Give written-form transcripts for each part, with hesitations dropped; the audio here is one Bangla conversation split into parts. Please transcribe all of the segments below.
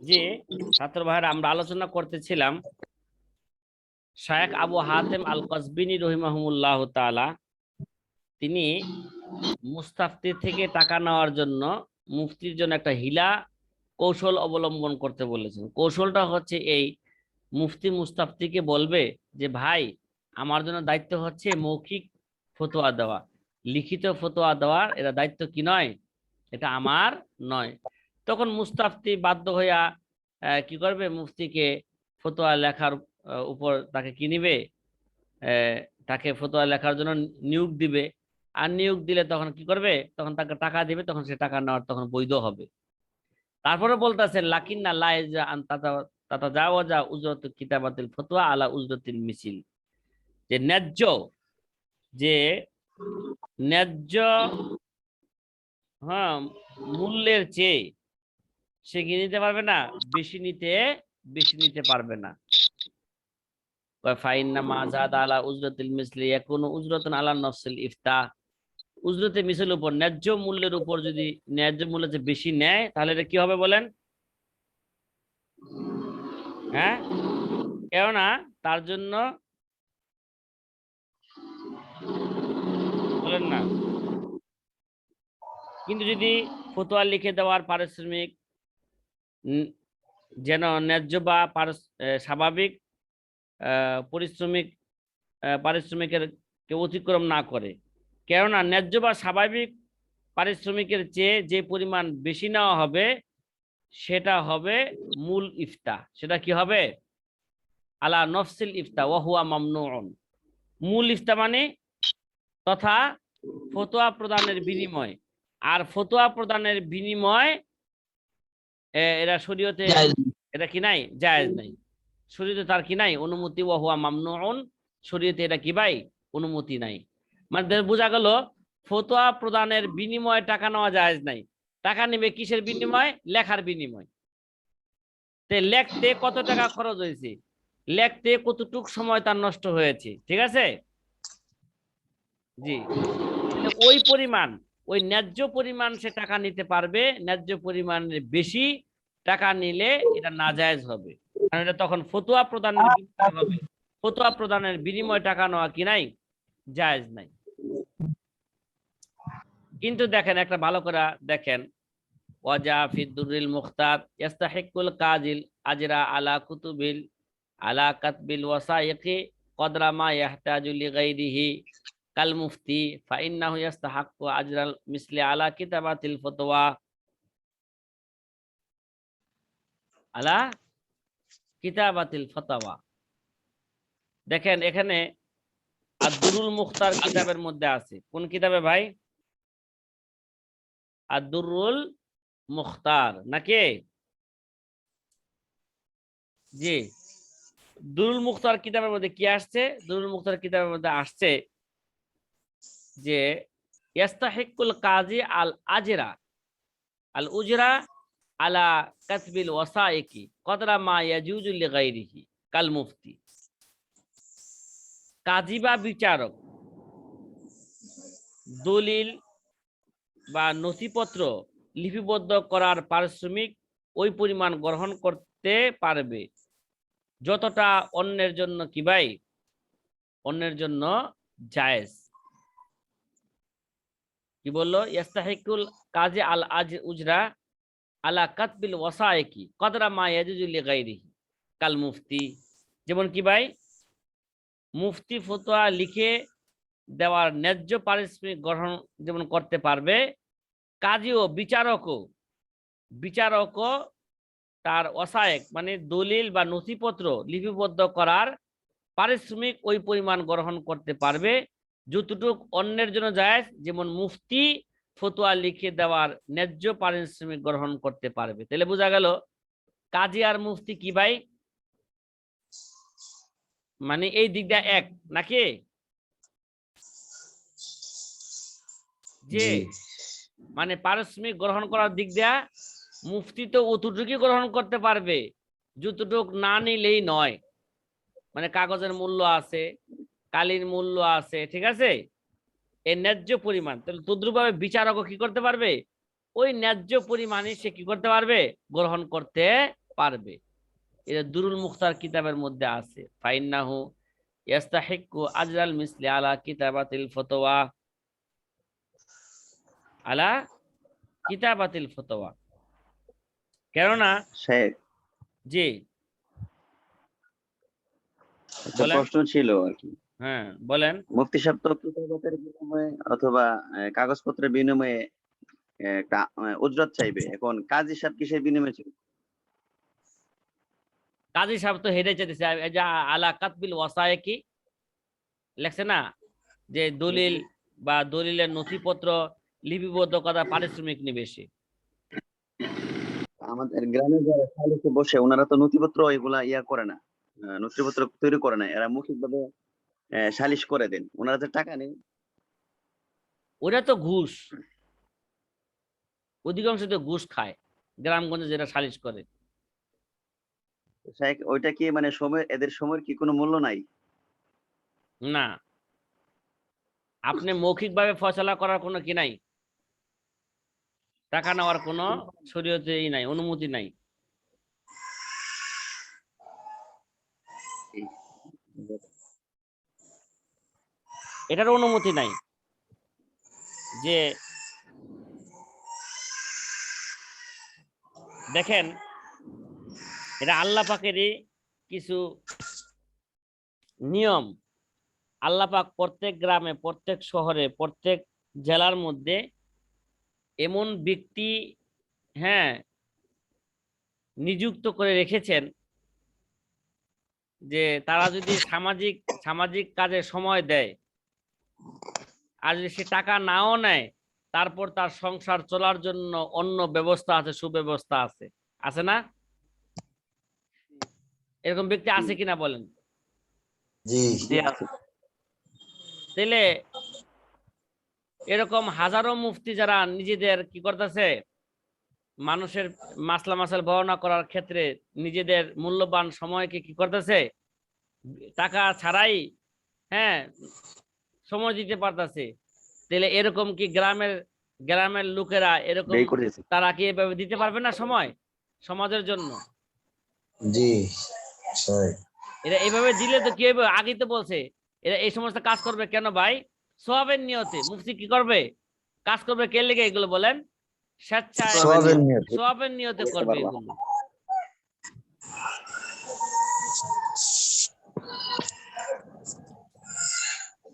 যে ছাত্র ভাইরা আমরা আলোচনা করতেছিলাম শায়েখ আবু হাতেম আল কসবিনী রহিমাহুল্লাহ তাআলা তিনি মুস্তাফতি থেকে টাকা নেওয়ার জন্য মুফতির জন্য একটা হিলা কৌশল অবলম্বন করতে বলেছেন। কৌশলটা হচ্ছে এই, মুফতি মুস্তাফতিকে বলবে যে ভাই আমার জন্য দায়িত্ব হচ্ছে মৌখিক ফতোয়া দেওয়া, লিখিত ফতোয়া দেওয়ার এটা দায়িত্ব কি নয়, এটা আমার নয়। তখন মুস্তাফতি বাধ্য হইয়া কি করবে, মুফতিকে ফতোয়া লেখার উপর তাকে কি নিবে, তাকে ফতোয়া লেখার জন্য নিয়োগ দিবে। আর নিয়োগ দিলে তখন কি করবে, তখন তাকে টাকা দিবে, তখন সে টাকা নেওয়ার তখন বৈধ হবে। তারপরে বলতেছেন লাকিন্না লা ইয়াজা আন তাতাজাওয়াজা উজরাতু কিতাবাতিল ফতোয়া আলা উজরাতিল মিছিল, যে ন্যায্য, যে ন্যায্য হ্যাঁ মূল্যের চেয়ে সে কি নিতে পারবে না, বেশি নিতে পারবে না। ফাইন্না মা যাদা আলা উজরাতিল মিসলি ইয়াকুনু উজরাতুন আলা নফসিল ইফতা, উজরতে মিসলের উপর ন্যায্য মূল্যের উপর যদি ন্যায্য মূল্য যে বেশি নেয় তাহলে এটা কি হবে বলেন? হ্যাঁ, কেননা তার জন্য বলেন না, কিন্তু যদি ফতোয়া লিখে দেওয়ার পারিশ্রমিক যেন ন্যায্য বা স্বাভাবিক পারিশ্রমিকের কেউ অতিক্রম না করে, কেননা ন্যায্য বা স্বাভাবিক পারিশ্রমিকের চেয়ে যে পরিমাণ বেশি নেওয়া হবে সেটা হবে মূল ইফতা, সেটা কি হবে আলা নফসিল ইফতা ওয়া হুয়া মামনুউন। মূল ইফতা মানে তথা ফতোয়া প্রদানের বিনিময়, আর ফতোয়া প্রদানের বিনিময় এরা শরীয়তে এটা কি নাই, জায়েজ নাই, শরীয়তে তার কি নাই অনুমতি, ওয়া হুয়া মামনুউন, শরীয়তে এটা কি ভাই অনুমতি নাই। মানে বোঝা গেল ফতোয়া প্রদানের বিনিময়ে টাকা নেওয়া জায়েজ নাই। টাকা নেবে কিসের বিনিময়? লেখার বিনিময়। তে লেখতে কত টাকা খরচ হয়েছে, লেখতে কতটুক সময় তার নষ্ট হয়েছে, ঠিক আছে? জি, ওই পরিমাণ, ওই ন্যায্য পরিমাণ সে টাকা নিতে পারবে, ন্যায্য পরিমাণের বেশি টাকা নিলে এটা নাজায়েজ হবে, কারণ এটা তখন ফতোয়া প্রদানের বিনিময় হবে। ফতোয়া প্রদানের বিনিময় টাকা নেওয়া কি নাই, জায়েজ নাই। কিন্তু দেখেন একটা ভালো করে দেখেন, ওয়াজা ফি দুররিল মুখতার ইস্তাহিকুল কাজিল আজরা আলা কুতুবিল আলা কাতবিল ওয়াসাইকি কদরা মা ইয়াহতাজু লিগাইরিহি কাল মুফতি ফাইন্নাহু ইস্তাহাক্কু আজরাল মিসলি আলা কিতাবাতিল ফতওয়া আলা কিতাবাতিল ফতওয়া। দেখেন এখানে আদ-দুরুল মুখতার কিতাবের মধ্যে আছে, কোন কিতাবে ভাই? আদ-দুরুল মুখতার নাকি? জি, দুরুল মুখতার কিতাবের মধ্যে কি আসছে? দুরুল মুখতার কিতাবের মধ্যে আসছে যে ইস্তাহিকুল কাজী আল আজরা আল উজরা আলা কাতবিল ওয়াসাইকি কদরা মা ইয়াজুজু লিগাইরিহি কাল মুফতি। কাজী বা বিচারক দলিল বা নথিপত্র লিপিবদ্ধ করার পারিশ্রমিক ওই পরিমাণ গ্রহণ করতে পারবে যতটা অন্যের জন্য কি ভাই, অন্যের জন্য জায়েজ। কি বললো? ইস্তাহিকুল কাজী আল আজ উজরা আলা কাতবিল ওয়াসাইকি কদরা মা ইয়াজুজু লিগাইরিহি কাল মুফতি। যেমন কি ভাই, মুফতি ফতোয়া লিখে দেওয়ার ন্যায্য পারিশ্রমিক গ্রহণ যেমন করতে পারবে, কাজী ও বিচারকও তার ওয়াসায়েক মানে দলিল বা নথিপত্র লিপিবদ্ধ করার পারিশ্রমিক ওই পরিমাণ গ্রহণ করতে পারবে যতটুক অন্যের জন্য জায়েজ, যেমন মুফতি ফতোয়া লিখে দেওয়ার ন্যায্য পারিশ্রমিক গ্রহণ করতে পারবে। তাহলে বোঝা গেল কাজী আর মুফতি কি ভাই, মানে এই দিকটা এক নাকি? যে মানে পারিশ্রমিক গ্রহণ করার দিক দিয়া মুফতি তো অতটুকুই গ্রহণ করতে পারবে যতটুক না নিলেই নয়, মানে কাগজের মূল্য আছে, কালির মূল্য আছে, ঠিক আছে? এই ন্যায্য পরিমাণ, তাহলে তদ্রুপভাবে বিচারকও কি করতে পারবে, ওই ন্যায্য পরিমাণই সে কি করতে পারবে, গ্রহণ করতে পারবে। এটা দুরুল মুখতার কিতাবের মধ্যে আছে, ফাইন্নাহু ইয়াস্তাহিক্কু আজরাল মিসলি আলা কিতাবাতিল ফতোয়া, আলা কিতাবাতিল ফতোয়া। কেননা শেখ, জি একটা বলেন। প্রশ্ন ছিল আর কি। হ্যাঁ বলেন। মুফতি সাহেব তো কিতাবতের বিনিময়ে অথবা কাগজপত্রের বিনিময়ে একটা উজরত চাইবে, এখন কাজী সাহেব কিসের বিনিময়ে চাইবে? কাজী সাহেব তো হেরে চাইতেছে, এই যে আলা কাতবিল ওয়াসায়েকি লেখছে না, যে দলিল বা দলিলের নথিপত্র লিপিবদ্ধ করা পারিশ্রমিক নিবে সে। আমাদের গ্রামে যারা সালিসে বসে ওনারা তো নথিপত্র এগুলা করে না, নথিপত্র তৈরি করে না, এরা মৌখিক ভাবে সালিশ করে দেন, ওনারা যে টাকা নেই। ওরা তো ঘুষ, অধিকাংশ তো ঘুষ খায় গ্রামগঞ্জে যেটা সালিশ করে। শেখ, ওইটা কি মানে সময়, এদের সময়ের কি কোনো মূল্য নাই? না, আপনি মৌখিকভাবে ফয়সালা করার কোনো কি নাই, টাকা নেওয়ার কোনো শরীয়তেই নাই, অনুমতি নাই। এটার অনুমতি নাই যে, দেখেন এটা আল্লাহ পাকেরই কিছু নিয়ম। আল্লাহ পাক প্রত্যেক গ্রামে, প্রত্যেক শহরে, প্রত্যেক জেলার মধ্যে এমন ব্যক্তি, হ্যাঁ, নিযুক্ত করে রেখেছেন যে তারা যদি সামাজিক সামাজিক কাজে সময় দেয়, আর যদি সে টাকা নাও নেয়, তারপর তার সংসার চলার জন্য অন্য ব্যবস্থা আছে, সুব্যবস্থা আছে, আছে না? এরকম ব্যক্তি আছে কিনা বলেন? জি তাহলে এরকম হাজারো মুফতি যারা নিজেদের কি করতেছে, মানুষের মাসলা মাসাল বর্ণনা করার ক্ষেত্রে নিজেদের মূল্যবান সময়কে কি করতেছে, টাকা ছাড়াই, হ্যাঁ, সময় দিতে পারতেছে, তাহলে এরকম কি গ্রামের গ্রামের লোকেরা এরকম তারা কি এভাবে দিতে পারবে না সময় সমাজের জন্য? জি এরা এইভাবে দিলে তো কি হবে, আগেই তো বলছে এরা এই সমস্ত কাজ করবে কেন ভাই, সওয়াবের নিয়তে। মুফতি কি করবে, কাজ করবে কে লেগে, এগুলো বলেন, স্বেচ্ছায় সওয়াবের নিয়তে করবে এগুলো।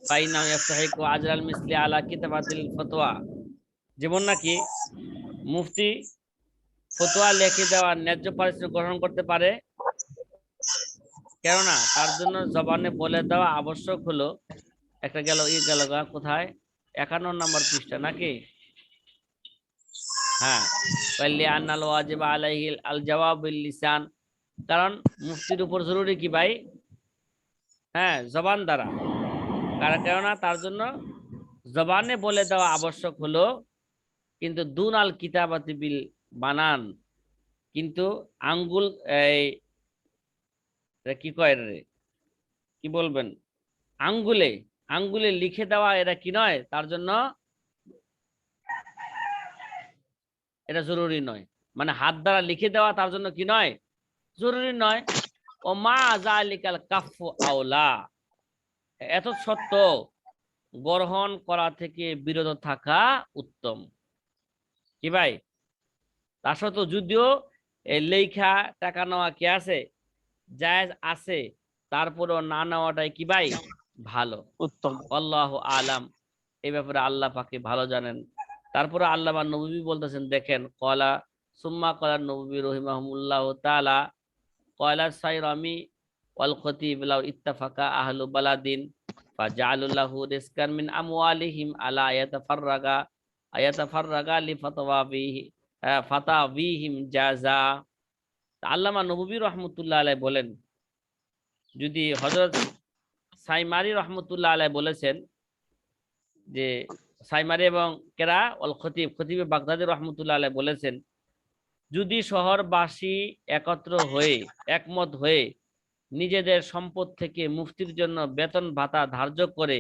ফাইনাহু ইয়াস্তাহিকু আজরাল মিসলি আলা কিতাবাতিল ফতোয়া, যেমন নাকি মুফতি ফতোয়া লিখে দেওয়া ন্যায্য পারিশ্রমিক গ্রহণ করতে পারে, কেননা তার জন্য জবানে বলে দেওয়া আবশ্যক হলো, একটা গেল গেল কোথায়, 51 নম্বর পৃষ্ঠা নাকি, হ্যাঁ, আন্নাল ওয়াজিব আলাইহি আল জওয়াব বিল লিসান, কারণ মুফতির উপর জরুরি কি ভাই, হ্যাঁ, জবান দ্বারা, কেননা তার জন্য জবানে বলে দেওয়া আবশ্যক হলো, কিন্তু দুন আল কিতাবাতি বিল বানান, কিন্তু আঙ্গুল এই কি কয় রে, কি বলবেন, আঙ্গুলে আঙ্গুলে লিখে দেওয়া এরা কি নয়, তার জন্য এটা জরুরি নয়, মানে হাত দ্বারা লিখে দেওয়া তার জন্য কি নয়, জরুরি নয়। ও মা যালিকাল কাফু আওলা, এত সত্য গ্রহণ করা থেকে বিরত থাকা উত্তম। কি ভাই, তা সত্ত্বেও যদিও লেখা টাকা নেওয়া কি আছে, জায়েজ আছে, তারপরেও না নেওয়াটাই কি ভাই ভালো, উত্তম। আল্লাহু আলাম, এই ব্যাপারে আল্লাহ পাকে ভালো জানেন। তারপরে আল্লামা নববী বলতেছেন, দেখেন, কলা সুম্মা কলা নববী রহিমাহুল্লাহ তাআলা, কয়লা সাইরামি ওয়াল খতিব লাউ ইত্তাফাকা আহলু বালাদিন ফাজআলুল্লাহু রিজকান মিন আমওয়ালিহিম আলা আয়াতাফাররাগা ফাতাবিহিম জাযা। আল্লামা নববী রাহমাতুল্লাহ আলাইহি বলেন, যদি হযরত সাইমারি রাহমাতুল্লাহ আলাইহি বলেছেন যে, সাইমারি এবং কেরা ওয়াল খতিব, খতিবে বাগদাদি রাহমাতুল্লাহ আলাইহি বলেছেন, যদি শহরবাসী একত্র হয়ে একমত হয়ে নিজেদের সম্পদ থেকে মুফতির জন্য বেতন ভাতা ধার্য করে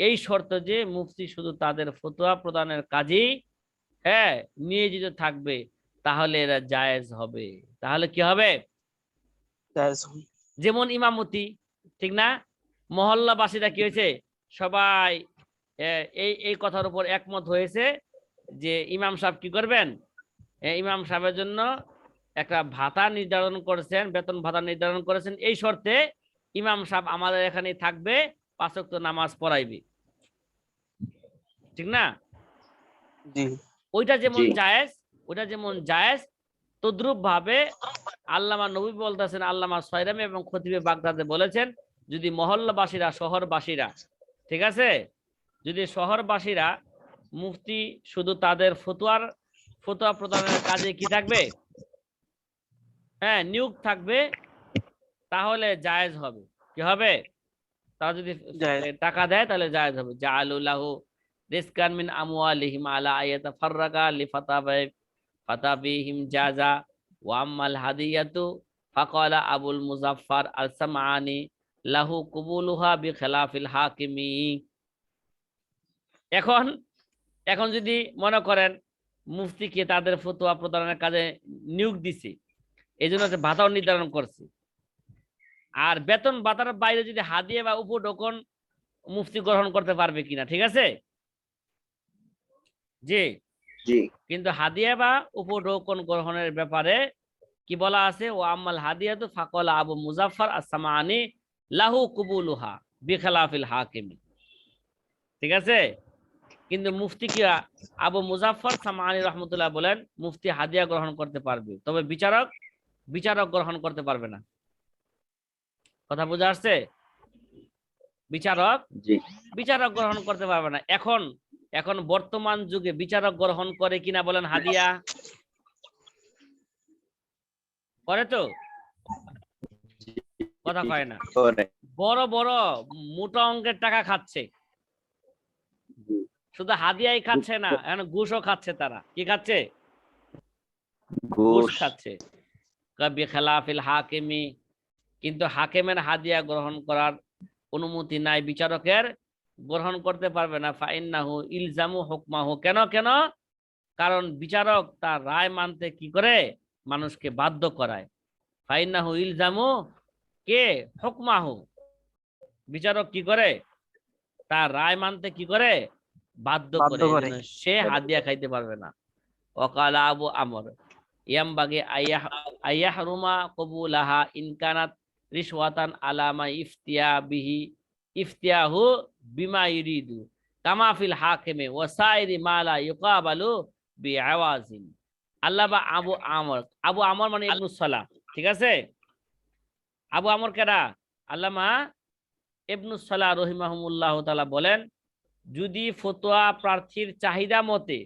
এই শর্ত যে মুফতি শুধু তাদের ফতোয়া প্রদানের কাজেই নিয়োজিত থাকবে, তাহলে এরা জায়েজ হবে। তাহলে কি হবে? যেমন ইমামতি, ঠিক না? মহল্লাবাসীরা কি হয়েছে, সবাই এই এই কথার উপর একমত হয়েছে যে ইমাম সাহেব কি করবেন, ইমাম সাহেবের জন্য একটা ভাতা নির্ধারণ করেছেন, বেতন ভাতা নির্ধারণ করেছেন, এই শর্তে ইমাম সাহেব আমাদের এখানে থাকবে, 5 ওয়াক্ত নামাজ পড়াইবে, ঠিক না? ওইটা যেমন জায়েজ, ওইটা যেমন জায়েজ, তদ্রুপ ভাবে আল্লামা নবী বলতেছেন, আল্লামা সয়রামি এবং খতিবে বাগদাদে বলেছেন, যদি মহল্লাবাসীরা, শহরবাসীরা, ঠিক আছে, যদি শহরবাসীরা মুফতি শুধু তাদের ফতোয়া প্রদানের কাজে কি থাকবে, নিয়োগ থাকবে, তাহলে জায়েজ হবে। কি হবে? তারা যদি টাকা দেয় তাহলে জায়েজ হবে। জাআলুল্লাহু রিজকান মিন আমওয়ালিহিম আলা আয়াতাফাররাকা লিফাতাবিহিম জাযা ওয়া আম্মাল হাদিয়াতু ফাকালা আবুল মুজাফফার আল-সামআনি লাহু কুবুলুহা বিখিলাফিল হাকিমি। এখন যদি মনে করেন মুফতিকে তাদের ফতোয়া প্রদানের কাজে নিয়োগ দিছে, এই জন্য একটা ভাতাও নির্ধারণ করছে, আর বেতন ভাতার বাইরে যদি হাদিয়া বা উপঢৌকন মুফতি গ্রহণ করতে পারবে কিনা, ঠিক আছে? জি, কিন্তু হাদিয়া বা উপঢৌকন গ্রহণের ব্যাপারে কি বলা আছে, ও আম্মাল হাদিয়াতু ফাকালা আবু মুজাফফার আস-সামাআনি লাহু কুবুলুহা বিখিলাফিল হাকিমি, ঠিক আছে? কিন্তু মুফতি কি, আবু মুজাফফর সামাআনি রাহমাতুল্লাহ বলেন, মুফতি হাদিয়া গ্রহণ করতে পারবে, তবে বিচারক গ্রহণ করতে পারবে না। কথা বোঝা আসছে? বিচারক গ্রহণ করতে পারবে না। এখন বর্তমান যুগে বিচারক গ্রহণ করে কিনা বলেন? হাদিয়া করে তো? কথা কয় না। বড় বড় মোটা অঙ্কের টাকা খাচ্ছে, শুধু হাদিয়াই খাচ্ছে না, এখন ঘুষও খাচ্ছে। তারা কি খাচ্ছে? ঘুষ খাচ্ছে। বিখিলাফিল হাকিমি, কিন্তু হাকিমের হাদিয়া গ্রহণ করার অনুমতি নাই, বিচারকের গ্রহণ করতে পারবে না। ফাইন্নাহু ইলজামু হুকমাহু, কেন? কারণ বিচারক তার রায় মানতে কি করে? মানুষকে বাধ্য করায়। ফাইন্নাহু ইলজামু কে হুকমাহু, বিচারক কি করে? তার রায় মানতে কি করে? বাধ্য করে, সে হাদিয়া খাইতে পারবে না। ওয়াকালা আবু আমর ইয়ামবাগি আইয়াহরুমা কবুলাহা ইনকানাত রিশওয়াতান আলামা ইফতিয়াহু বিমা ইউরিদু কামা ফিল হাকিমে ওয়া সাইরি মা লা ইউকাবালু বিআওয়াজিন। আল্লামা আবু আমর মানে ইবনুস সালাহ, ঠিক আছে? আবু আমর কেডা? আল্লামা ইবনুস সালাহ রাহিমাহুল্লাহ তাআলা বলেন, যদি ফতোয়া প্রার্থীর চাহিদা মতে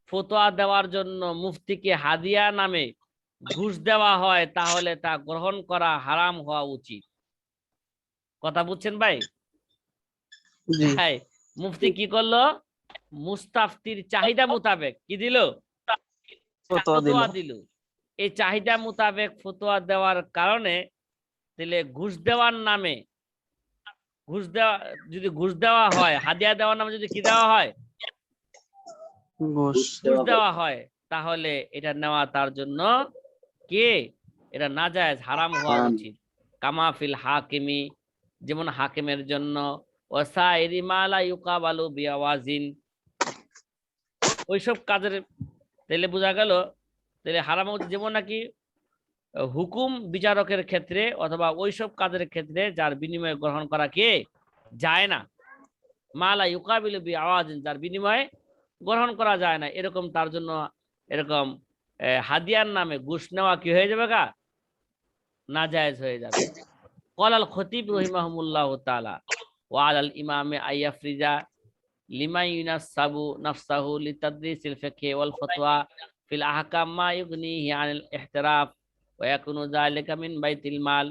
ফতোয়া দেওয়ার জন্য মুফতিকে হাদিয়া নামে ঘুষ দেওয়া হয়, তাহলে তা গ্রহণ করা হারাম হওয়া উচিত। কথা বুঝছেন ভাই? মুফতি কি করলো? মুস্তাফতির চাহিদা মোতাবেক কি দিল? ফতোয়া দিল। এই চাহিদা মোতাবেক ফতোয়া দেওয়ার কারণে তাহলে ঘুষ দেওয়ার নামে, যদি ঘুষ দেওয়া হয়, হাদিয়া দেওয়ার নামে যদি কি দেওয়া হয়? ঘুষ দেওয়া হয়, তাহলে এটা নেওয়া তার জন্য এটা নাজায়েজ, হারাম হওয়া উচিত। কামা ফিল হাকিমি, যেমন হাকিমের জন্য, ওয়াসাইরি মা লা ইউকাবালু বিআওয়াজিন, ওইসব কাজের। তাহলে বোঝা গেল তাহলে হারাম হচ্ছে, যেমন নাকি হুকুম বিচারকের ক্ষেত্রে অথবা ওইসব কাজের ক্ষেত্রে যার বিনিময়ে গ্রহণ করা যায় না। মা লা ইউকাবিলু বিআওয়াজিন, যার বিনিময়ে গ্রহণ করা যায় না, এরকম তার জন্য এরকম হাদিয়ার নামে ঘুষ নেওয়া কি হয়ে যাবে? নাজায়েজ হয়ে যাবে। ক্বালাল খতিব রাহিমাহুল্লাহু তাআলা ওয়া আলাল ইমামে আইয়াফরিজা লিমা ইউনাসাবু নাফসাহু লিতাদরিসিল ফিকহি ওয়াল ফাতওয়া ফিল আহকাম মা ইগনিহি আনিল ইহতিরাফ ওয়া ইয়াকুনু যালিকা মিন বাইতিল মাল।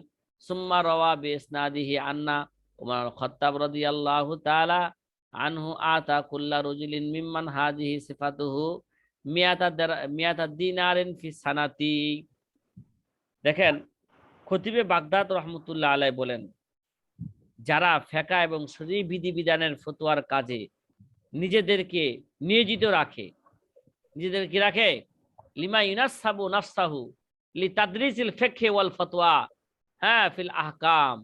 সুম্মা রাওয়া বিইসনাদিহি আন্না উমর আল খাত্তাব রাদিয়াল্লাহু তাআলা আনহু আতা কুল্লা রাজুলিন মিম্মান হাযিহি সিফাতুহু মিয়াতা দিনারিন ফি সানাতি। দেখেন, খতিবে বাগদাদ রাহমাতুল্লাহ আলাইহি বলেন যারা ফিকহ এবং শরঈ বিধিবিধানের ফতোয়ার কাজে নিজেদেরকে নিয়োজিত রাখে, নিজেদেরকে রাখে লিমা ইউনাসসাবু নাফসাহু লিতাদরিসিল ফিকহ ওয়াল ফতোয়া হ্যাঁ ফিল আহকাম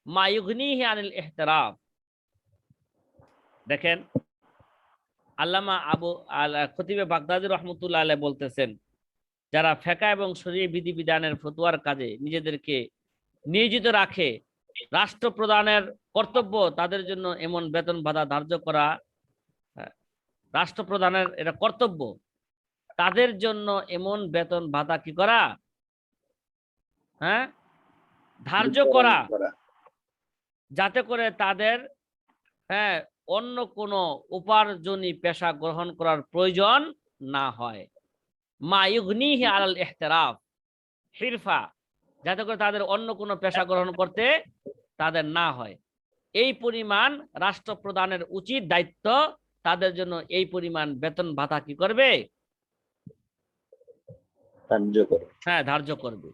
মা ইউগনিহি আনিল ইহতিরাফ। দেখেন আল্লামা আবু খতিবে বাগদাদী রাহমাতুল্লাহ আলাইহি বলতেছেন, যারা ফিকহ এবং শরঈ বিধিবিধানের ফতোয়ার কাজে নিজেদেরকে নিয়োজিত রাখে, রাষ্ট্রপ্রধানের কর্তব্য তাদের জন্য এমন বেতন ভাতা ধার্য করা, রাষ্ট্রপ্রধানের এটা কর্তব্য তাদের জন্য এমন বেতন ভাতা কি করা, হ্যাঁ ধার্য করা, যাতে করে তাদের হ্যাঁ অন্য কোনো উপার্জনী পেশা গ্রহণ করার প্রয়োজন না হয়। মা ইউগনিহি আলাল ইহতিরাফ হিরফা, যাতে করে তাদের অন্য কোনো পেশা গ্রহণ করতে তাদের না হয়। এই পরিমাণ রাষ্ট্রপ্রধানের উচিত দায়িত্ব, তাদের জন্য এই পরিমাণ বেতন ভাতা কি করবে, হ্যাঁ ধার্য করবে।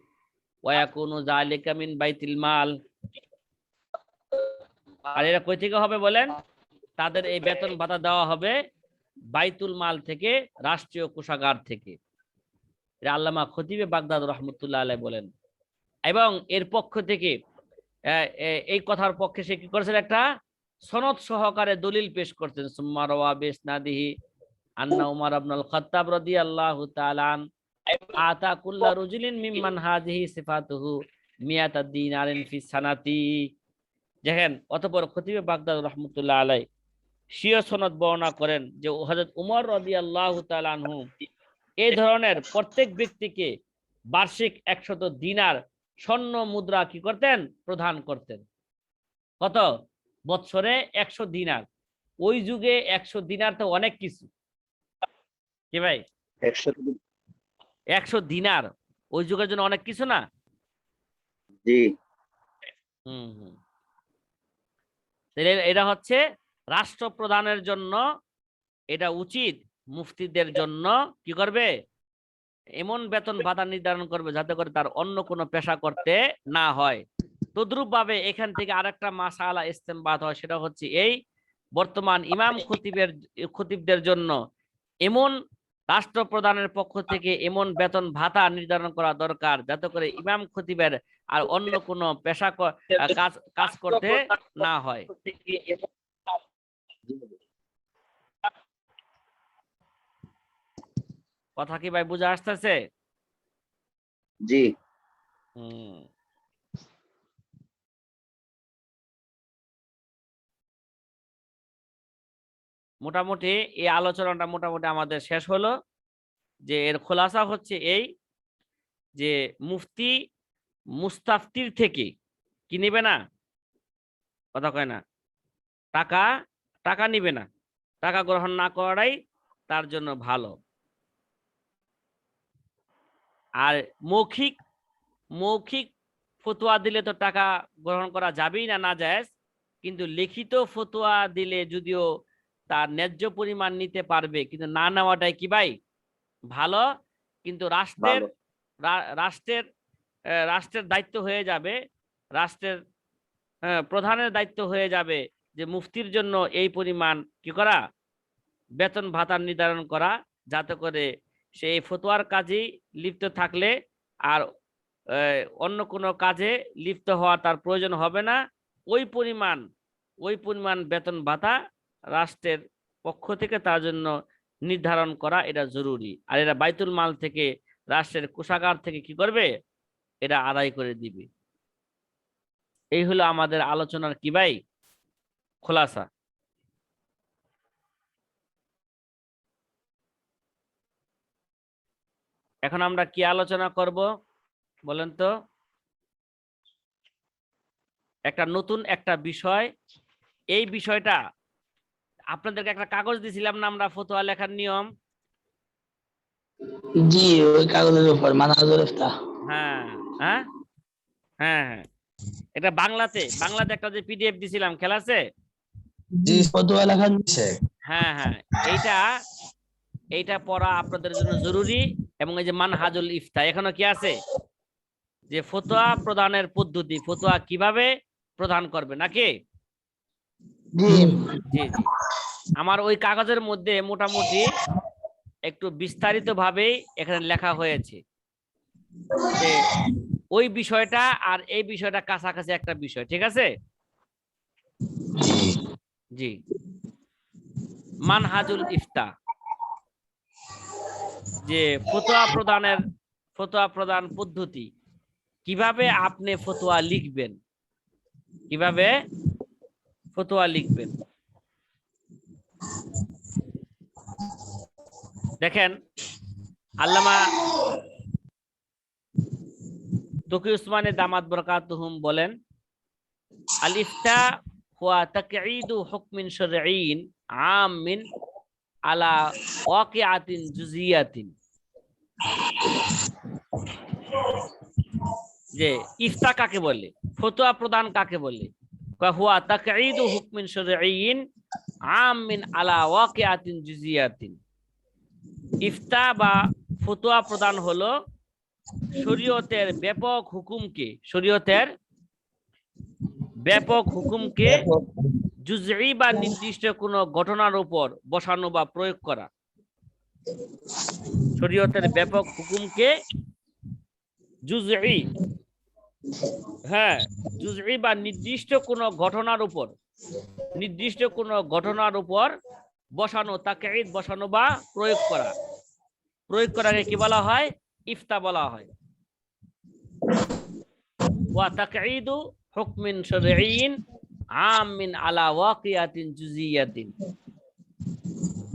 ওয়ায়াকুনু যালিকা মিন বাইতিল মাল, আর এরা কই থেকে হবে বলেন, তাদের এই বেতন ভাতা দেওয়া হবে বাইতুল মাল থেকে, রাষ্ট্রীয় কোষাগার থেকে। এটা আল্লামা খতিবে বাগদাদ রাহমাতুল্লাহ আলাইহি বলেন। এবং এর পক্ষ থেকে এই কথার পক্ষে সে কি করেছেন, একটা সনদ সহকারে দলিল পেশ করছেন। সুম্মা রাওয়া বিসনাদিহি আন্না উমর ইবনুল খাত্তাব রাদিয়াল্লাহু তাআলা আন আতা কুল্লা রুজুলিন মিম্মান হাযিহি সিফাতুহু মিয়াতা দিনারিন ফি সানাতি। দেখেন অতঃপর খতিবে বাগদাদ রাহমাতুল্লাহ আলাইহি স্বীয় সনদ বর্ণনা করেন যে হযরত উমর রাদিয়াল্লাহু তাআলা আনহু এই ধরনের প্রত্যেক ব্যক্তিকে বার্ষিক 100 দিনার স্বর্ণ মুদ্রা কি করতেন, প্রদান করতেন। কত বছরে 100 দিনার। ওই যুগে 100 দিনার তো অনেক কিছু, কি ভাই 100 দিনার ওই যুগের জন্য অনেক কিছু না? জি। এটা হচ্ছে রাষ্ট্রপ্রধানের জন্য এটা উচিত, মুফতিদের জন্য কি করবে, এমন বেতন ভাতা নির্ধারণ করবে যাতে করে তার অন্য কোনো পেশা করতে না হয়। তদ্রুপ ভাবে এখান থেকে আরেকটা মাসালা ইস্তেমবাত হয়, সেটা হচ্ছে এই বর্তমান ইমাম খতিবদের জন্য এমন রাষ্ট্রপ্রধানের পক্ষ থেকে এমন বেতন ভাতা নির্ধারণ করা দরকার যাতে করে ইমাম খতিবের আর অন্য কোনো পেশা কাজ করতে না হয়। কথা কি ভাই বুঝা আসতেছে? জি। মোটামুটি এই আলোচনাটা মোটামুটি আমাদের শেষ হলো। যে এর খোলাসা হচ্ছে এই যে মুফতি মুস্তাফতির থেকে কি নিবে না, কথা কয় না, টাকা নিবে না, টাকা গ্রহণ না করাটাই তার জন্য ভালো। আর মৌখিক ফতোয়া দিলে তো টাকা গ্রহণ করা যাবেই না, না জায়েজ। কিন্তু লিখিত ফতোয়া দিলে যদিও তার ন্যায্য পরিমাণ নিতে পারবে, কিন্তু না নেওয়াটাই কি ভাই ভালো। কিন্তু রাষ্ট্রের দায়িত্ব হয়ে যাবে, রাষ্ট্রের প্রধানের দায়িত্ব হয়ে যাবে যে মুফতির জন্য এই পরিমাণ কি করা, বেতন ভাতা নির্ধারণ করা, যাতে করে সেই ফতোয়ার কাজেই লিপ্ত থাকলে আর অন্য কোনো কাজে লিপ্ত হওয়া তার প্রয়োজন হবে না। ওই পরিমাণ বেতন ভাতা রাষ্ট্রের পক্ষ থেকে তার জন্য নির্ধারণ করা এটা জরুরি। আর এরা বাইতুল মাল থেকে, রাষ্ট্রের কোষাগার থেকে কি করবে, এটা আদায় করে দিবে। এই হলো আমাদের আলোচনার কি ভাই খোলাসা। এখন আমরা কি আলোচনা করব বলেন তো? একটা নতুন একটা বিষয়। এই বিষয়টা আপনাদেরকে একটা কাগজ দিয়েছিলাম না আমরা, ফতোয়া লেখার নিয়ম। জি, ওই কাগজের উপর মানহাজুল ইফতাহ। হ্যাঁ হ্যাঁ হ্যাঁ হ্যাঁ, এটা বাংলাতে একটা যে পিডিএফ দিছিলাম, খেলা আছে? জি, ফতোয়া লেখা আছে। হ্যাঁ হ্যাঁ, এইটা পড়া আপনাদের জন্য জরুরি। এবং এই যে মানহাজুল ইফতাহ এখনো কি আছে, যে ফতোয়া প্রদানের পদ্ধতি, ফতোয়া কিভাবে প্রদান করবে নাকি? জি জি জি, আমার ওই কাগজের মধ্যে মোটামুটি একটু বিস্তারিত ভাবেই এখানে লেখা হয়েছে যে ওই বিষয়টা আর এই বিষয়টা কাছাকাছি একটা বিষয়, ঠিক আছে। জি জি, মানহাজুল ইফতা, যে ফতোয়া প্রদান পদ্ধতি, কিভাবে আপনি ফতোয়া লিখবেন, কিভাবে ফতোয়া লিখবেন। দেখেন, আল্লামা তকি উসমানে দামাত বরকাতুহুম বলেন, আল ইফতা হুয়া তাকঈদু হুকমিন শারঈন আমিন আলা ওয়াকিআতিন জুজিয়াতিন। যে ইফতা কাকে বলে, ফতোয়া প্রদান কাকে বলে, হুয়া তাকঈদু হুকমিন শারঈন আমিন আলা ওয়াকিআতিন জুজিয়াতিন। ইফতা বা ফতোয়া প্রদান হলো শরীয়তের ব্যাপক হুকুমকে জুজই বা নির্দিষ্ট কোনো ঘটনার উপর বসানো বা প্রয়োগ করা। শরীয়তের ব্যাপক হুকুমকে জুজই, হ্যাঁ, জুজই বা নির্দিষ্ট কোনো ঘটনার উপর বসানো, তাকঈদ বসানো বা প্রয়োগ করাকে কি বলা হয়? ইফতা বলা হয়। ওয়া তাকঈদু হুকমিন শারঈন আমিন আলা ওয়াকিআতিন জুজিয়াতিন।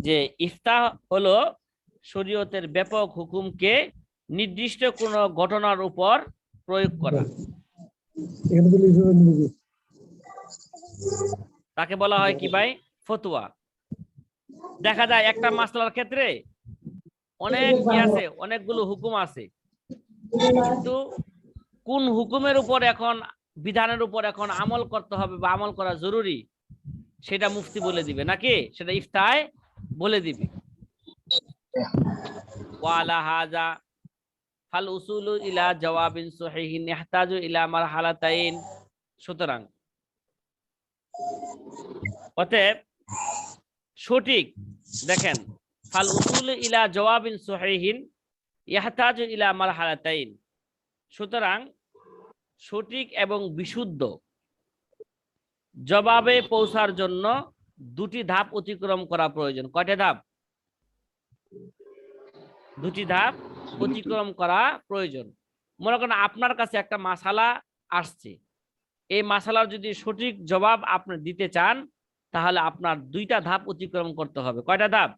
যে ইফতা হলো শরীয়তের ব্যাপক হুকুমকে নির্দিষ্ট কোন ঘটনার উপর প্রয়োগ করা, তাকে বলা হয় কি ভাই? ফতোয়া। দেখা যায় একটা মাসলার ক্ষেত্রে অনেক কি আছে, অনেকগুলো হুকুম আছে, কিন্তু কোন হুকুমের উপর এখন, বিধানের উপর এখন আমল করতে হবে বা আমল করা জরুরি, সেটা মুফতি বলে দিবে, নাকি সেটা ইফতায় বলে দিবে। ওয়ালা হাজা ফাল উসুলু ইলা জওয়াবিন সহিহিন ইহতাজু ইলা মারহালাতাইন। সুতরাং অতএব সঠিক, দেখেন, ফাল উসুলু ইলা জওয়াবিন সহিহিন ইহতাজু ইলা মারহালাতাইন। সুতরাং সঠিক এবং বিশুদ্ধ জবাবে পৌঁছার জন্য দুটি ধাপ অতিক্রম করা প্রয়োজন। কয়টা ধাপ? দুটি ধাপ অতিক্রম করা প্রয়োজন। মনে করেন আপনার কাছে একটা মাসালা আসছে, এই মাসালার যদি সঠিক জবাব আপনি দিতে চান, তাহলে আপনার দুইটা ধাপ অতিক্রম করতে হবে। কয়টা ধাপ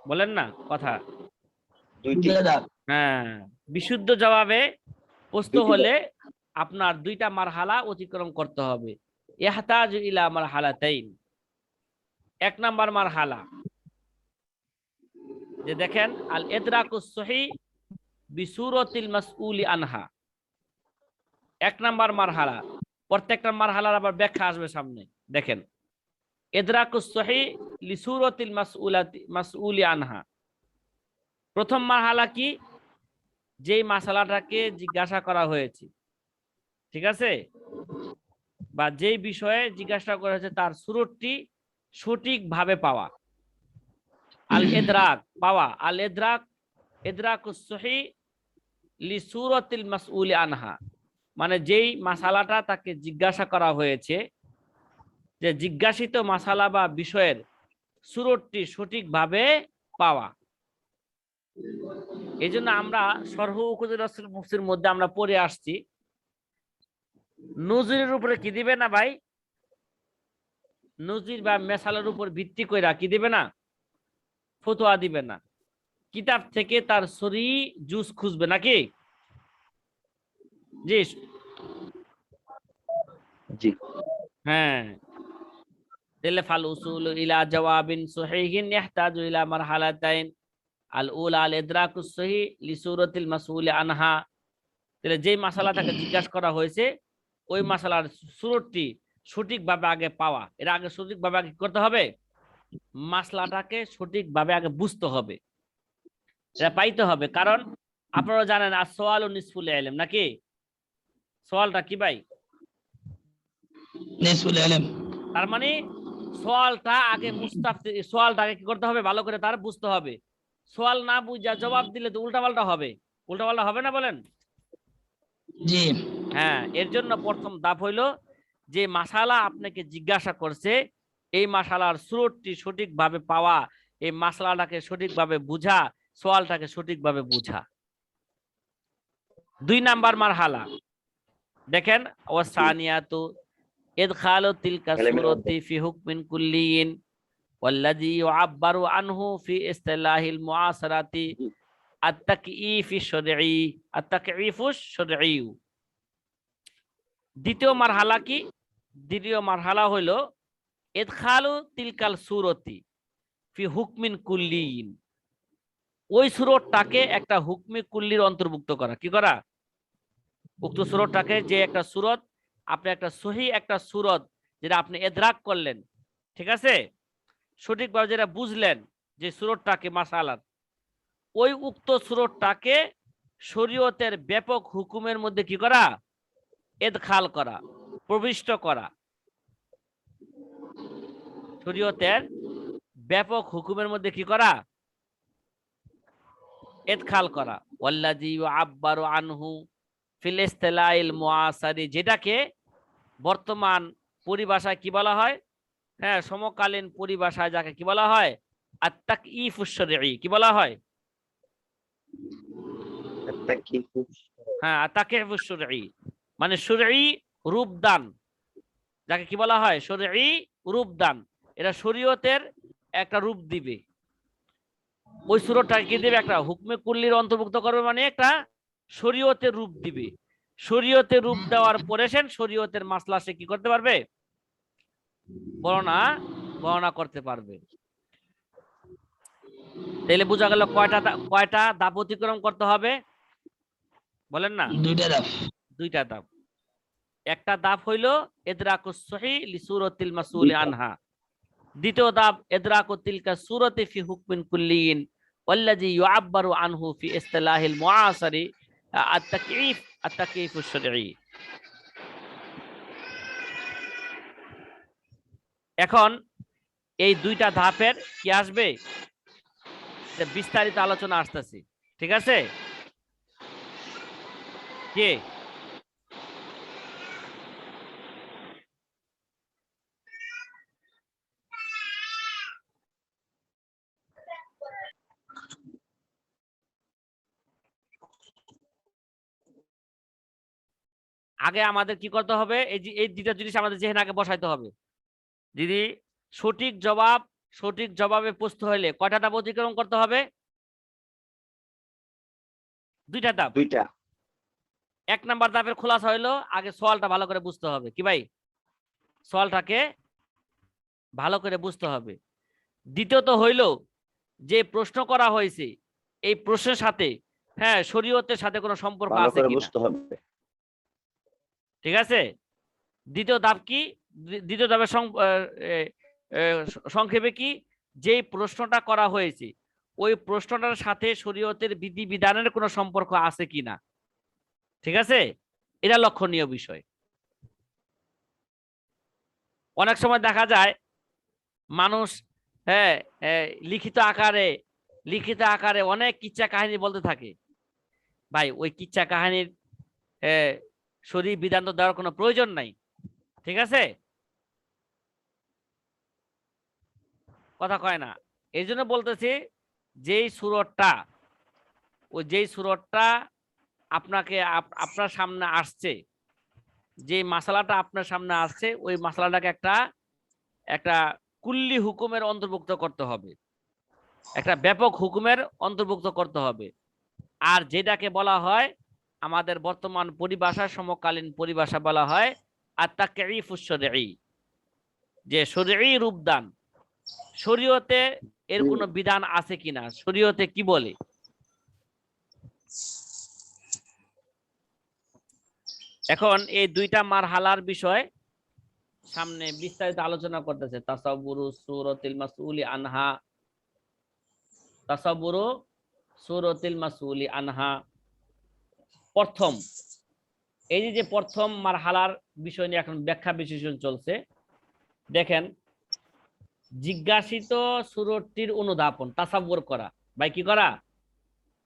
বলেন না কথা? দুইটি। হ্যাঁ, বিশুদ্ধ জবাবে পৌঁছতে হলে আপনার দুইটা মারহালা অতিক্রম করতে হবে। ইহতাজু ইলা মারহালাতাইন। এক নাম্বার মারহালা, যে দেখেন, আল ইদরাকুস সহিহ বিসুরাতিল মাসউলি আনহা। এক নাম্বার মারহালা, প্রত্যেকটা মারহালার আবার ব্যাখ্যা আসবে সামনে। দেখেন, ইদরাকুস সহিহ লিসুরাতিল মাসউলি আনহা। প্রথম মারহালা কি? যেই মাসালাটাকে জিজ্ঞাসা করা হয়েছে, ঠিক আছে, বা যেই বিষয়ে জিজ্ঞাসা করা হয়েছে তার সুরতটি সঠিকভাবে পাওয়া। আল ইদরাক, পাওয়া। আল ইদরাকুস সহিহ লিসুরাতিল মাসউলি আনহা, মানে যেই মাসালাটা তাকে জিজ্ঞাসা করা হয়েছে, যে জিজ্ঞাসিত মাসালা বা বিষয়ের সুরতটি সঠিকভাবে পাওয়া। এই জন্য আমরা শরহ উকুদুর রাসূল মুফসির মধ্যে আমরা পড়ে আসছি, নজিরের উপরে কি দিবে না ভাই? নজির বা মেসালের উপর ভিত্তি করে কি দিবে না? ফতোয়া দিবে না। কিতাব থেকে তার সরি জুস খুঁজবে, নাকি? জি জি, হ্যাঁ। তাহলে ফাল উসুল ইলা জওয়াবিন সহিহিন ইহতাজু ইলা মারহালাতাইন। আল উলা আল ইদরাকুস সহিহ লিসুরাতিল মাসউল আনহা। তাহলে যেই মাসালাটাকে জিজ্ঞাসা করা হয়েছে, ওই মাসালার সুরতটি সঠিকভাবে আগে পাওয়া। এর আগে সঠিকভাবে আগে করতে হবে, মাসলাটাকে সঠিকভাবে আগে বুঝতে হবে, এটা পাইতে হবে। কারণ আপনারা জানেন আর সোয়াল ও নিসফুল ইলম, নাকি? সোয়ালটা কি ভাই? নিসফুল ইলম। তার মানে সোয়ালটা আগে সোয়ালটাকে কি করতে হবে, ভালো করে তার বুঝতে হবে। সোয়াল না বুঝা জবাব দিলে তো উল্টাপাল্টা হবে, উল্টাপাল্টা হবে না বলেন? জি। হ্যাঁ, এর জন্য প্রথম ধাপ হইলো যে মাসালা আপনাকে জিজ্ঞাসা করছে এই মাসালার স্রোতটি সঠিকভাবে পাওয়া, এই মাসালাটাকে সঠিকভাবে বুঝা, সোয়ালটাকে সঠিকভাবে বুঝা। 2 নাম্বার মারহালা দেখেন, ওয়াসানিয়াতু ইদখালু তিলকা সূরাতি ফি হুকমিন কুল্লিয়িন ওয়াল্লাযী ইউআব্বারু আনহু ফি ইসতিলাহিল মুআসারাতি আত-তাকঈফি শুরঈ আত-তাকঈফু শুরঈ। দ্বিতীয় মারহালা কি? দ্বিতীয় মারহালা হইল ইদখালু তিলকাল সূরাতি ফি হুকমিন কুল্লিয়িন, ওই সূরাটাকে একটা হুকমে কুল্লির অন্তর্ভুক্ত করা। কি করা? উক্ত সূরাটাকে, যে একটা সূরত আপনি একটা সহি একটা সূরত যেটা আপনি ইদরাক করলেন, ঠিক আছে, সঠিকভাবে যেটা বুঝলেন যে সূরতটাকে মাসালার, ওই উক্ত সূরতটাকে শরীয়তের ব্যাপক হুকুমের মধ্যে কি করা? ইদখাল করা, প্রবিষ্ট করা। শরীয়তের ব্যাপক হুকুমের মধ্যে কি করা? ইদখাল করা। ওয়াল্লাযী ইউআব্বারু আনহু ফিল ইসতিলাহিল মুআসারি, যেটাকে বর্তমান পরিভাষায় কি বলা হয়? হ্যাঁ, সমকালীন পরিভাষায় যাকে কি বলা হয়? আত-তাকঈফুশ শুরঈ। কি বলা হয়? হ্যাঁ, আত-তাকঈফুশ শুরঈ মানে শুরঈ রূপদান, যাকে কি বলা হয়? শুরঈ রূপদান। এটা শরীয়তের একটা রূপ দিবে। ওই সূরাটাকে কি দিবে? একটা হুকমে কুল্লির অন্তর্ভুক্ত করবে, মানে একটা শরীয়তের রূপ দিবে। শরীয়তের রূপ দেওয়ার পরে সে শরীয়তের মাসলা সে কি করতে পারবে? বর্ণনা করতে পারবে। তাহলে বোঝা গেল কয়টা ধাপ অতিক্রম করতে হবে বলেন না? 2টা ধাপ। 2টা ধাপ। একটা ধাপ হইল ইদরাকুস সহিহ লিসূরাতিল মাসউলি আনহা। দ্বিতীয় ধাপ ইদরাকু তিলকা সূরাতি ফি হুকমিন কুল্লিয়িন ওয়াল্লাযী ইউআব্বারু আনহু ফি ইসতিলাহিল মুআসারি আত-তাকঈফুশ শুরঈ। এখন এই 2টা ধাপের কি আসবে? বিস্তারিত আলোচনা আসতেছে, ঠিক আছে? কে আগে আমাদের কি করতে হবে? এই 2টা জিনিস আমাদের যেখানে আগে বসাইতে হবে। দিদি, সঠিক জবাবে পৌঁছতে হলে কয়টা ধাপ অতিক্রম করতে হবে? 2টা ধাপ। 2টা। 1 নাম্বার ধাপের খোলাসা হইলো আগে সোয়ালটা ভালো করে বুঝতে হবে। কি ভাই? সোয়ালটাকে ভালো করে বুঝতে হবে। দ্বিতীয়ত হইলো যে প্রশ্ন করা হয়েছে এই প্রশ্নের সাথে হ্যাঁ শরীয়তের সাথে কোনো সম্পর্ক ভালো আছে করে কিনা, বুঝতে হবে। ঠিক আছে? দ্বিতীয় ধাপ কি? দ্বিতীয় ধাপের সংক্ষেপে কি, যে প্রশ্নটা করা হয়েছে ওই প্রশ্নটার সাথে শরীয়তের বিধিবিধানের কোনো সম্পর্ক আছে কিনা, ঠিক আছে? এটা লক্ষণীয় বিষয়। অনেক সময় দেখা যায় মানুষ হ্যাঁ লিখিত আকারে অনেক কিচ্ছা কাহিনী বলতে থাকে। ভাই, ওই কিচ্ছা কাহিনীর শরীর বিধান তো দেওয়ার কোনো প্রয়োজন নাই, ঠিক আছে? কথা কয় না। এই জন্য বলতেছি যেই সুরতটা আপনাকে আপনার সামনে আসছে, যে মাসালাটা আপনার সামনে আসছে, ওই মাসালাটাকে একটা কুল্লি হুকুমের অন্তর্ভুক্ত করতে হবে, একটা ব্যাপক হুকুমের অন্তর্ভুক্ত করতে হবে। আর যেটাকে বলা হয় আমাদের বর্তমান পরিভাষা, সমকালীন পরিভাষা বলা হয় আত-তাকঈফুশ শুরঈ, যে শরঈ রূপদান। শরীয়তে এর কোনো বিধান আছে কিনা, শরীয়তে কি বলে। এখন এই 2টা মারহালার বিষয় সামনে বিস্তারিত আলোচনা করতেছে। তাসাব্বুরু সূরাতিল মাসউলি আনহা, তাসাব্বুরু সূরাতিল মাসউলি আনহা। প্রথম এই যে প্রথম মারহালার বিষয় নিয়ে এখন ব্যাখ্যা বিশ্লেষণ চলছে। দেখেন, জিজ্ঞাসিত সুরটির অনুধাবন, তাসাব্বুর করা। ভাই কি করা?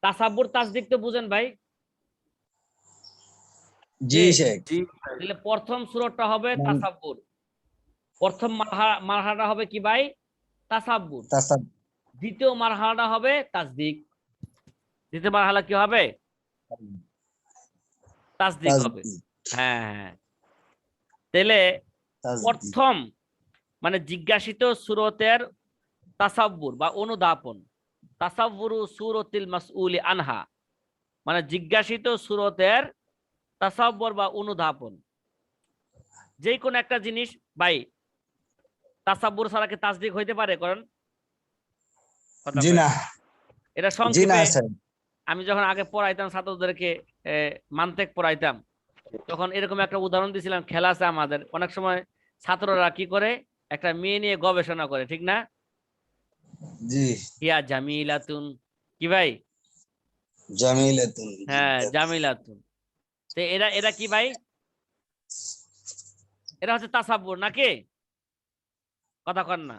তাসাব্বুর তাসদিক তো বুঝেন ভাই? জি শেখ। তাহলে প্রথম সূরাটা হবে তাসাব্বুর, প্রথম মারহালাটা হবে কি ভাই? তাসাব্বুর। দ্বিতীয় মারহালাটা হবে তাসদিক। দ্বিতীয় মারহালা কি হবে? তাসদিক হবে। হ্যাঁ হ্যাঁ। তাহলে প্রথম মানে জিজ্ঞাসিত সূরতের তাসাব্বুর বা অনুধাবন, তাসাব্বুরু সূরাতিল মাসউলি আনহা, মানে জিজ্ঞাসিত সূরতের তাসাব্বুর বা অনুধাবন। যে কোনো একটা জিনিস ভাই তাসাব্বুর ছাড়া কি তাসদিক হইতে পারে? করেন জি না। এটা জি না সংক্ষেপে স্যার। আমি যখন আগে পড়াইতাম ছাত্রদেরকে, মানতেক পড়াইতাম, তখন এরকম একটা উদাহরণ দিয়েছিলাম। খেলা আছে আমাদের, অনেক সময় ছাত্ররা কি করে, একটা মেয়ে নিয়ে গবেষণা করে, ঠিক না? জি। ইয়া জামিলাতুন, কি ভাই? জামিলাতুন। হ্যাঁ জামিলাতুন। তো এরা এরা কি ভাই? এরা হচ্ছে তাসাব্বুর নাকি? কথা কন না,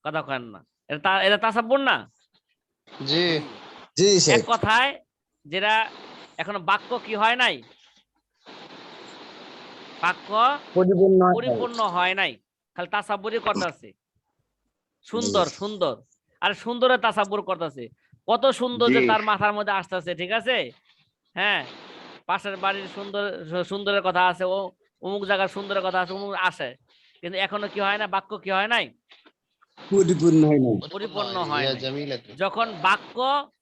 কথা কন না। এরা তাসাব্বুর না? জি জি এক শেখ। কথায় যেটা এখনো বাক্য কি হয় নাই, বাক্য পরিপূর্ণ হয় নাই, খালি তাসাব্বুরই করতেছে। সুন্দর সুন্দর, আর সুন্দরের তাসাব্বুর করতেছে। কত সুন্দর যে জি তার মাথার মধ্যে আসতেছে, ঠিক আছে? হ্যাঁ, পাশের বাড়ির সুন্দর, সুন্দরের কথা আছে, ও অমুক জায়গার সুন্দরের কথা আছে, অমুক আসে, কিন্তু এখনো কি হয় না, বাক্য কি হয় নাই, পরিপূর্ণ হয় না। পরিপূর্ণ হয় নাই। যখন বাক্য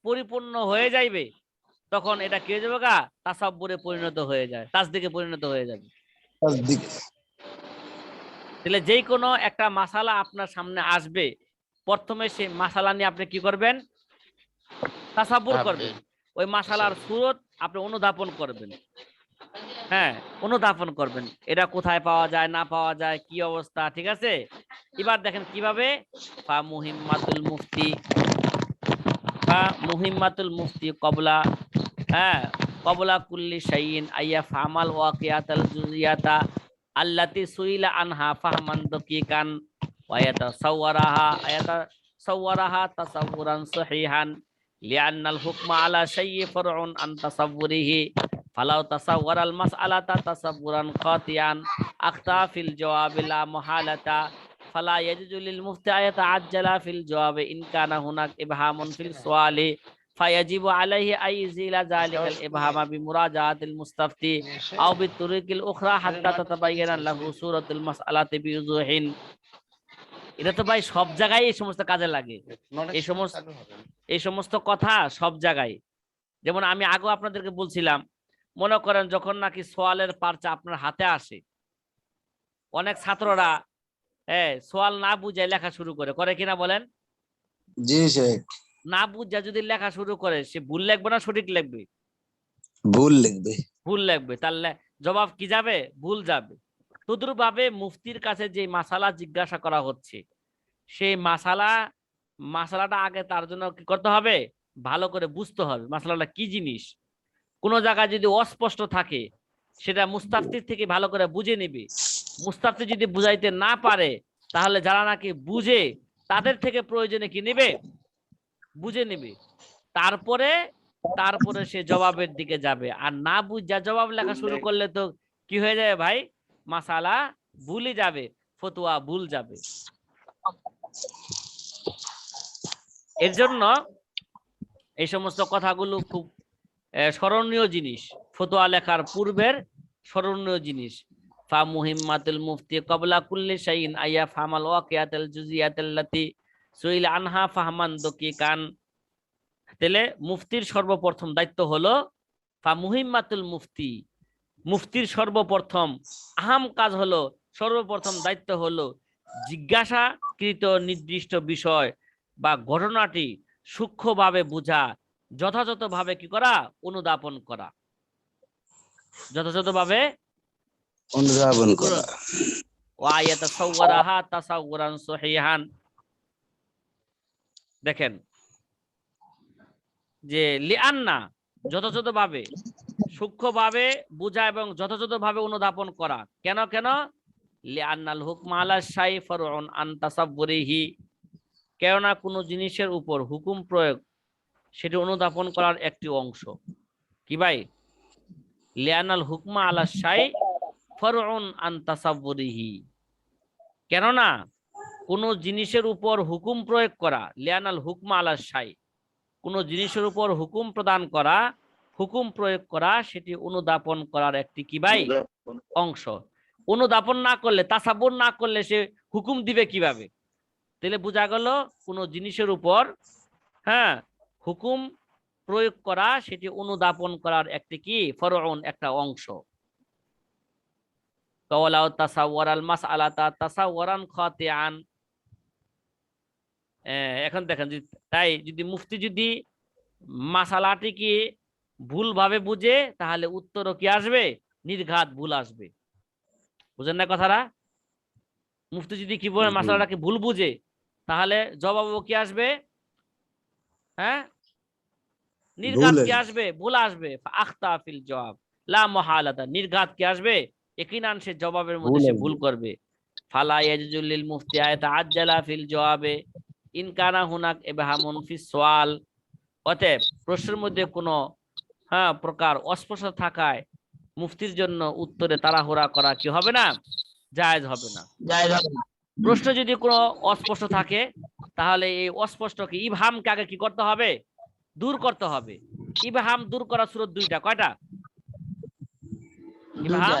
পরিপূর্ণ হয়ে যাইবে তখন এটা কি হয়ে যাবে গা, তাসাব্বুরে পরিণত হয়ে যায়, তাসদিকে পরিণত হয়ে যাবে। তাসদিক। তাহলে যেই কোনো একটা মাসালা আপনার সামনে আসবে, প্রথমে সেই মাসালা নিয়ে আপনি কি করবেন? তাসাব্বুর করবেন। ওই মাসালার সুরত আপনি অনুধাবন করবেন। হ্যাঁ, অনুধাবন করবেন, এটা কোথায় পাওয়া যায়, না পাওয়া যায়, কি অবস্থা, ঠিক আছে? এবার দেখেন কিভাবে। ফা মুহিম্মাতুল মুফতি, ফা মুহিম্মাতুল মুফতি কবলা, হ্যাঁ, কবলা কুল্লি শাইইন আইয়া ফামাল ওয়াকিয়াতাল জুজিয়াতা আল্লাতি সুইলা আনহা ফাহমান দাকিকান ওয়া ইয়াতাসাওয়ারাহা তাসাওয়ুরান সহিহান লিআন্নাল হুকমা আলা শাইই ফারউন আন তাসাওwুরিহি ফালাউ তাসাওয়ারাল মাসআলাতা তাসাওয়ুরান খাতিয়ান আখতা ফিল জাওয়াবি লা মুহালাতা ফালা ইয়াজুজু লিল মুফতি আয়াতাআজ্জালা ফিল জাওয়াবি ইন কানা হুনাক ইবহামুন ফিল সুআলি فيجب عليه أن يزيل ذلك الإبهام بمراجعة المستفتي أو بالطرق الأخرى حتى تتبين له صورة المسألة بوضوح। এটা তো ভাই সব জায়গায় এই সমস্ত কাজে লাগে, এই সমস্ত কথা সব জায়গায়। যেমন আমি আগেও আপনাদেরকে বলছিলাম, মনে করেন যখন নাকি সোয়ালের পার্চা আপনার হাতে আসে, অনেক ছাত্ররা সোয়াল না বুঝে লেখা শুরু করে কিনা বলেন? জি শেখ। না বুঝা যদি লেখা শুরু করে, সে ভুল লিখবে না সঠিক লিখবে? ভুল লিখবে। ভুল লিখবে, তাহলে জবাব কি যাবে? ভুল যাবে। তদ্রুপ ভাবে মুফতির কাছে যে মাসালা জিজ্ঞাসা করা হচ্ছে, সেই মাসালাটা আগে তার জন্য কি করতে হবে? ভালো করে বুঝতে হবে মাসালাটা কি জিনিস। কোন জায়গায় যদি অস্পষ্ট থাকে, সেটা মুস্তাফতির থেকে ভালো করে বুঝে নিবে। মুস্তাফতি যদি বুঝাইতে না পারে, তাহলে যারা নাকি বুঝে তাদের থেকে প্রয়োজনে কি নিবে? বুঝে নিবে। তারপরে সে জবাবের দিকে যাবে। আর না বুঝা জবাব লেখা শুরু করলে তো কি হয়ে যাবে ভাই? মাসালা ভুলই যাবে, ফতোয়া ভুল যাবে। এর জন্য এই সমস্ত কথাগুলো খুব স্মরণীয় জিনিস, ফতোয়া লেখার পূর্বের স্মরণীয় জিনিস। ফা মুহিম্মাতুল মুফতি ক্বাবলা কুল্লি শাইইন আইয়া ফামাল ওয়াকিয়াতাল জুজিয়াতাল্লাতি সুইলা আনহা ফাহমান দাকিকান। তাহলে মুফতির সর্বপ্রথম দায়িত্ব হলো ফা মুহিম্মাতুল মুফতি, মুফতির সর্বপ্রথম আহাম কাজ হলো, সর্বপ্রথম দায়িত্ব হলো জিজ্ঞাসাকৃত নির্দিষ্ট বিষয় বা ঘটনাটি সূক্ষ্মভাবে বোঝা, যথাযথভাবে কি করা? অনুধাবন করা, যথাযথভাবে অনুধাবন করা। ওয়া ইয়াতাসাওয়ারাহা তাসাওয়ুরান সহিহান। দেখেন যে লিআন্না, যথাযথভাবে, সূক্ষ্মভাবে বোঝা এবং যথাযথভাবে অনুধাবন করা। কেন কেন? লিআন্নাল হুকমা আলা শাই ফারউন আন তাসাব্বুরিহি, কেননা কোনো জিনিসের উপর হুকুম প্রয়োগ সেটি অনুধাবন করার একটি অংশ। কি ভাই? লিআন্নাল হুকমা আলা শাই ফারউন আন তাসাব্বুরিহি, কেননা কোনো জিনিসের উপর হুকুম প্রয়োগ করা, লিআন্নাল হুকমা আলা শাই, কোনো জিনিসের উপর হুকুম প্রদান করা, হুকুম প্রয়োগ করা সেটি অনুধাবন করার একটি কি ভাই অংশ। অনুধাবন না করলে, তাসাব্বুর না করলে সে হুকুম দিবে কিভাবে? তাহলে বোঝা গেল কোনো জিনিসের উপর হুকুম প্রয়োগ করা সেটি অনুধাবন করার একটি কি ফরউন, একটা অংশ। কাওয়ালাউ তাসাওয়ারাল মাসআলাতা তাসাওয়ারান খাতিআন। এখন দেখেন, তাই যদি মুফতি যদি মাসালাটিকে ভুলভাবে বুঝে তাহলে উত্তরও কি আসবে? নির্ঘাত ভুল আসবে। বুঝেন না কথাটা? মুফতি যদি কি বলে মাসালাটাকে ভুল বুঝে তাহলে জবাবও কি আসবে? নির্ঘাত কি আসবে? ভুল আসবে। আখতা ফিল জবাব লা মুহালাতা, নির্ঘাত কি আসবে? ইয়াকিনান সে জবাবের মধ্যে সে ভুল করবে। ফালা ইয়াজুজু লিল মুফতি আয়াতাআজ্জালা ফিল জওয়াবে ইন কানা হুনাক ইবহামুন ফিস সুআল। অতএব প্রশ্নের মধ্যে কোনো প্রকার অস্পষ্ট থাকায় মুফতির জন্য উত্তরে তাড়াহুড়া করা কি হবে না? জায়েজ হবে না। প্রশ্ন যদি কোনো অস্পষ্ট থাকে তাহলে এই অস্পষ্টকে, ইবহামকে আগে কি করতে হবে? দূর করতে হবে। ইবহাম দূর করার সূরত দুইটা। কয়টা ইবহাম?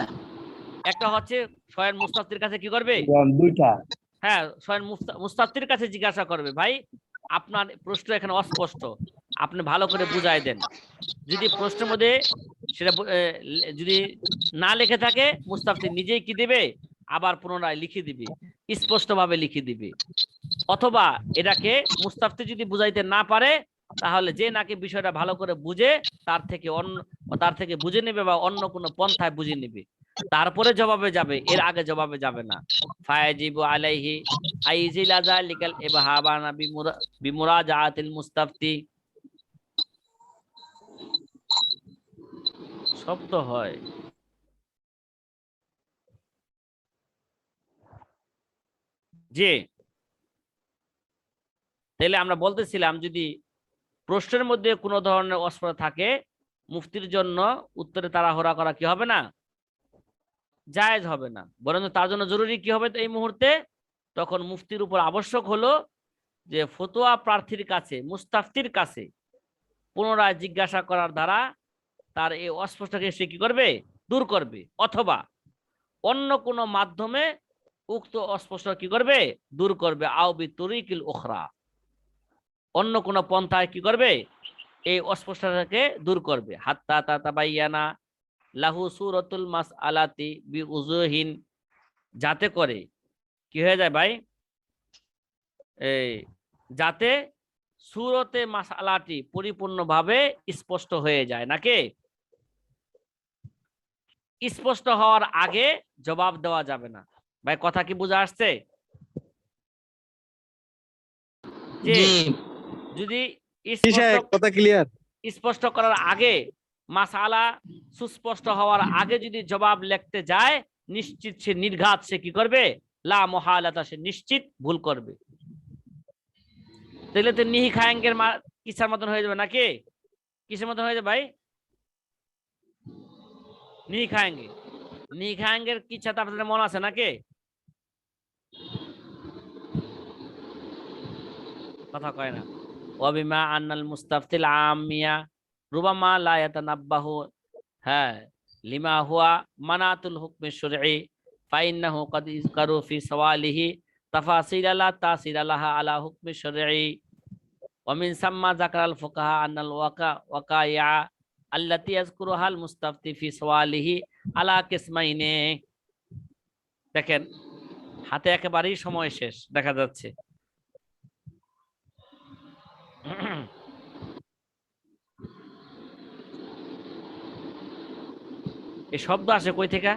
একটা হচ্ছে স্বয়ং মুস্তাফতির কাছে কি করবে? দুইটা। স্বয়ং মুস্তাফতির কাছে জিজ্ঞাসা করবে, ভাই আপনার প্রশ্ন এখানে অস্পষ্ট, আপনি ভালো করে বুঝাই দেন। যদি প্রশ্নের মধ্যে সেটা যদি না লিখে থাকে, মুস্তাফতি নিজেই কি দিবে? আবার পুনরায় লিখে দিবে, স্পষ্টভাবে লিখে দিবে। অথবা এটাকে মুস্তাফতি যদি বুঝাইতে না পারে তাহলে যে নাকি বিষয়টা ভালো করে বুঝে তার থেকে বুঝে নেবে বা অন্য কোনো পন্থায় বুঝে নেবে, তারপরে জবাবে যাবে, এর আগে জবাবে যাবে না। ফায়াজিবু আলাইহি আইজিলা যালিকাল ইবহাবানা বিমুরাজাআতিল মুস্তাফতি। শব্দ হয় যে, তাহলে আমরা বলতেছিলাম যদি প্রশ্নের মধ্যে কোনো ধরনের অস্পষ্টতা থাকে, মুফতির জন্য উত্তরে তাড়াহুড়া করা কি হবে না? জায়েজ হবে না। বরং তার জন্য জরুরি কি হবে এই মুহূর্তে? তখন মুফতির উপর আবশ্যক হলো যে ফতোয়া প্রার্থীর কাছে, মুস্তাফতির কাছে পুনরায় জিজ্ঞাসা করার দ্বারা তার এই অস্পষ্টতাকে সে কি করবে? দূর করবে। অথবা অন্য কোনো মাধ্যমে উক্ত অস্পষ্ট কি করবে? দূর করবে। আও বিতরিকিল উখরা, অন্য কোনো পন্থায় কি করবে? এই অস্পষ্টতাকে দূর করবে। হাত্তা তাতাবাইয়ানা লাহু সূরাতুল মাসআলাতি বিউজুহিন, যাতে করে কি হয়ে যায় ভাই? যাতে সূরতে মাসআলাটি পরিপূর্ণভাবে স্পষ্ট হয়ে যায়। নাকি স্পষ্ট হওয়ার আগে জবাব দেওয়া যাবে না। ভাই কথা কি বুঝা আসছে? যে যদি কথা ক্লিয়ার, স্পষ্ট করার আগে, মাসআলা সুস্পষ্ট হওয়ার আগে যদি জবাব লিখতে যায়, নিশ্চিত সে নির্ঘাত সে কি করবে? লা মুহালাতা, সে নিশ্চিত ভুল করবে। তাহলে তো নিহি খায়েঙ্গের কিসার মতন হয়ে যাবে। নাকি কিসের মতন হয়ে যাবে ভাই? নিহি খায়েঙ্গের কিচ্ছা তো আপনাদের মনে আছে নাকি? কথা কয় না। ওয়াবিমা আন্নাল মুস্তাফতিল আমিয়া রুবামা লা ইয়াতানাব্বাহু লিমা হুয়া মানাতুল হুকমি শুরঈ ফাইন্নাহু ক্বাদ ইযকারু ফি সওয়ালিহি তাফাসিলা লা তাসিরা লাহা আলা হুকমি শুরঈ ওয়া মিন সাম্মা যাকারাল ফুকাহা আন্নাল ওয়াকাইয়া আল্লাতী ইয়াযকুরুহাল মুস্তাফতি ফি সওয়ালিহি আলা কিসমাইনে। দেখেন হাতে একেবারেই সময় শেষ দেখা যাচ্ছে। এই শব্দ আসে কই থেকে?